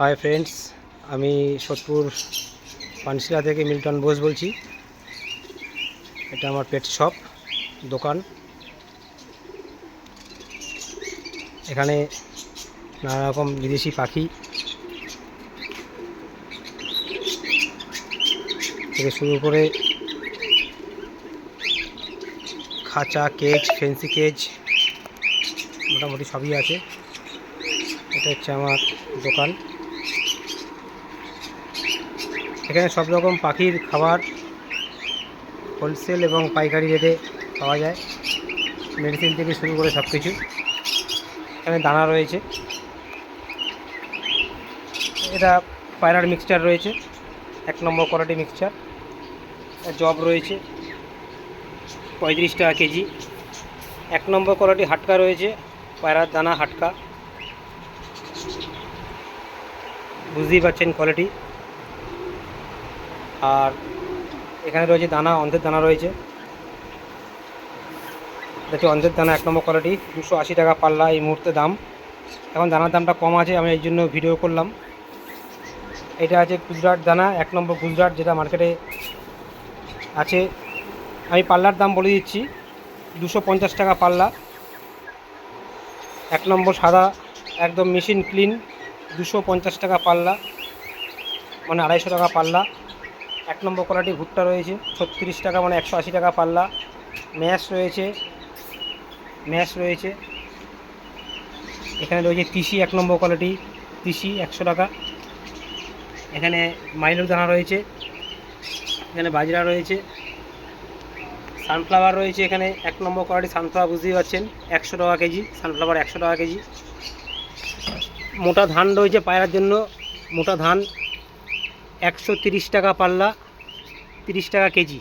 Hi friends, আমি সোদপুর পানশিলা থেকে Milton Bose বলছি। এটা আমার পেট শপ দোকান। এখানে নানা রকম বিদেশি পাখি থেকে শুরু করে খাঁচা, কেজ, ফেন্সি কেজ মোটামুটি সবই আছে। এটা হচ্ছে আমার দোকান। এখানে সব রকম পাখির খাবার হোলসেল এবং পাইকারি রেটে পাওয়া যায়। মেডিসিন থেকে শুরু করে সব কিছু। এখানে দানা রয়েছে, এটা পায়রার মিক্সচার রয়েছে, 1 নম্বর কোয়ালিটি মিক্সচার। জব রয়েছে 35 টাকা কেজি। 1 নম্বর কোয়ালিটি হাটকা রয়েছে, পায়রার দানা হাটকা, বুঝতেই পারছেন কোয়ালিটি। আর এখানে রয়েছে দানা, অন্ধের দানা রয়েছে, দেখছি অন্ধের দানা 1 নম্বর কোয়ালিটি 280 টাকা পাল্লা এই মুহূর্তে দাম। এখন দানার দামটা কম আছে, আমি এই জন্য ভিডিও করলাম। এটা আছে গুজরাট দানা, 1 নম্বর গুজরাট, যেটা মার্কেটে আছে। আমি পাল্লার দাম বলে দিচ্ছি, 250 টাকা পাল্লা। 1 নম্বর সাদা একদম মেশিন ক্লিন, 250 টাকা পাল্লা, মানে 250 টাকা পাল্লা। 1 নম্বর কোয়ালিটি ভুট্টা রয়েছে 36 টাকা, মানে 180 টাকা পাল্লা। ম্যাশ রয়েছে। এখানে রয়েছে তিসি 1 নম্বর কোয়ালিটি, তিসি 100 টাকা। এখানে মাইলোর দানা রয়েছে, এখানে বাজরা রয়েছে, সানফ্লাওয়ার রয়েছে। এখানে 1 নম্বর কোয়ালিটি সানফ্লাওয়ার, বুঝতেই পারছেন 100 টাকা কেজি সানফ্লাওয়ার, 100 টাকা কেজি। মোটা ধান রয়েছে পায়রার জন্য, মোটা ধান 130 টাকা পাল্লা, 30 টাকা কেজি,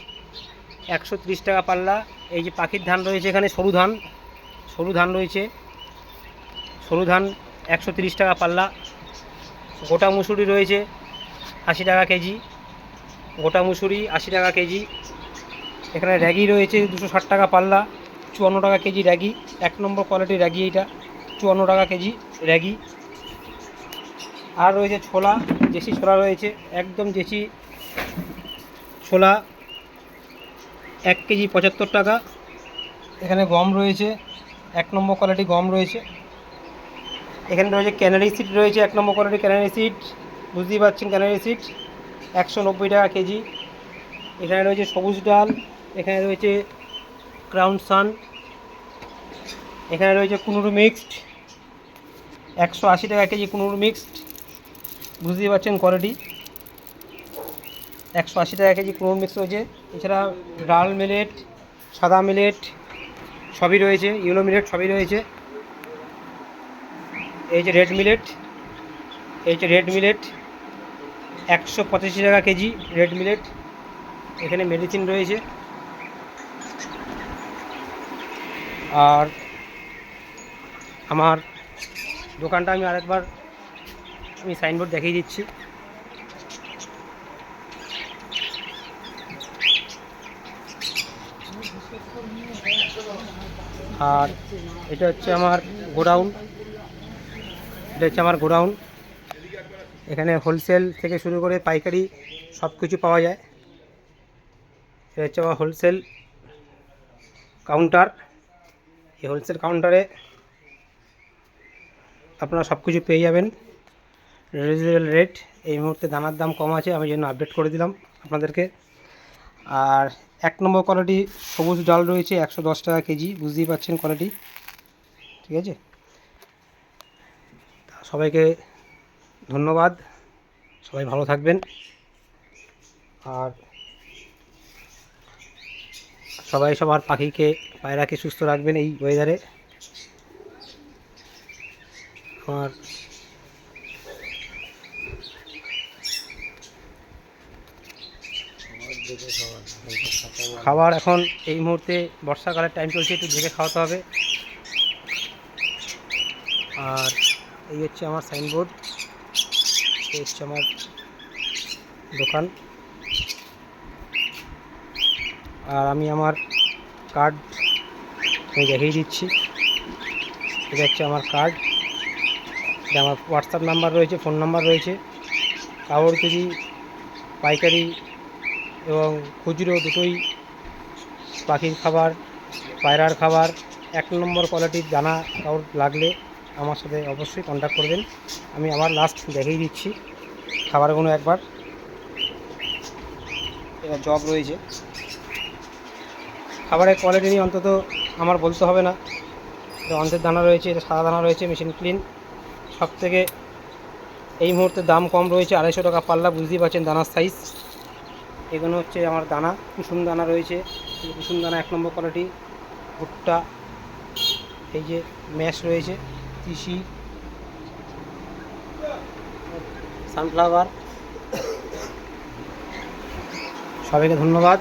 130 টাকা পাল্লা। এই যে পাখির ধান রয়েছে, এখানে সরু ধান রয়েছে, সরু ধান 130 টাকা পাল্লা। গোটা মুসুরি রয়েছে 80 টাকা কেজি, গোটা মুসুরি 80 টাকা কেজি। এখানে র্যাগি রয়েছে 260 টাকা পাল্লা, 54 টাকা কেজি র্যাগি, 1 নম্বর কোয়ালিটির র্যাগি, এইটা 54 টাকা কেজি র্যাগি। আর রয়েছে ছোলা, দেশি ছোলা রয়েছে, একদম দেশি ছোলা 1 কেজি 75 টাকা। এখানে গম রয়েছে, 1 নম্বর কোয়ালিটি গম রয়েছে। এখানে রয়েছে ক্যানারি সিড রয়েছে, 1 নম্বর কোয়ালিটি ক্যানারি সিড, বুঝতেই পারছেন ক্যানারি সিড 190 টাকা কেজি। এখানে রয়েছে সবুজ ডাল, এখানে রয়েছে ক্রাউন সান, এখানে রয়েছে কুনুর মিক্সড 180 টাকা কেজি, কুনুর মিক্সড, বুঝতেই পারছেন কোয়ালিটি 180 টাকা কেজি কুনুর মিক্স রয়েছে। এছাড়া ডাল মিলেট, সাদা মিলেট সবই রয়েছে, ইয়েলো মিলেট সবই রয়েছে। এই যে রেড মিলেট, 185 টাকা কেজি রেড মিলেট। এখানে মেডিসিন রয়েছে। আর আমার দোকানটা আমি আরেকবার সাইনবোর্ড দেখিয়ে দিচ্ছি। আর এটা হচ্ছে আমার গোডাউন, এখানে হোলসেল থেকে শুরু করে পাইকারি সব কিছু পাওয়া যায়। এটা হচ্ছে আমার হোলসেল কাউন্টার। এই হোলসেল কাউন্টারে আপনারা সব কিছু পেয়ে যাবেন রিজনেবল রেট। এই মুহূর্তে দানার দাম কম আছে, আমি জন্য আপডেট করে দিলাম আপনাদেরকে। আর 1 নম্বর কোয়ালিটি সবুজ ডাল রয়েছে 110 টাকা কেজি, বুঝতেই পারছেন কোয়ালিটি, ঠিক আছে। সবাইকে ধন্যবাদ, সবাই ভালো থাকবেন। আর সবাই সবার পায়রাকে সুস্থ রাখবেন এই ওয়েদারে। আমার খাবার এখন এই মুহূর্তে বর্ষাকালের টাইম চলছে, একটু দেখে খাওয়াতে হবে। আর এই হচ্ছে আমার সাইনবোর্ড, এই হচ্ছে আমার দোকান। আর আমি আমার কার্ড আমি দেখিয়ে দিচ্ছি, এটা হচ্ছে আমার কার্ড, আমার হোয়াটসঅ্যাপ নাম্বার রয়েছে, ফোন নাম্বার রয়েছে। কারোর যদি পাইকারি এবং খুচরো দুটোই পাখির খাবার, পায়রার খাবার 1 নম্বর কোয়ালিটির দানা কারোর লাগলে আমার সাথে অবশ্যই কন্ট্যাক্ট করবেন। আমি আবার লাস্ট দেখিয়ে দিচ্ছি খাবারগুলো একবার। এবার জব রয়েছে, খাবারের কোয়ালিটি নিয়ে অন্তত আমার বলতে হবে না। এটা অন্তের দানা রয়েছে, এটা সাদা দানা রয়েছে, মেশিন ক্লিন। সব থেকে এই মুহূর্তে দাম কম রয়েছে, 250 টাকা পাল্লা। বুঝতেই পারছেন দানার সাইজ। এগুলো হচ্ছে আমার দানা, কুসুম দানা রয়েছে, কুসুম দানা 1 নম্বর কোয়ালিটি। ভুট্টা, এই যে ম্যাশ রয়েছে, তিসি, সানফ্লাওয়ার। সবাইকে ধন্যবাদ।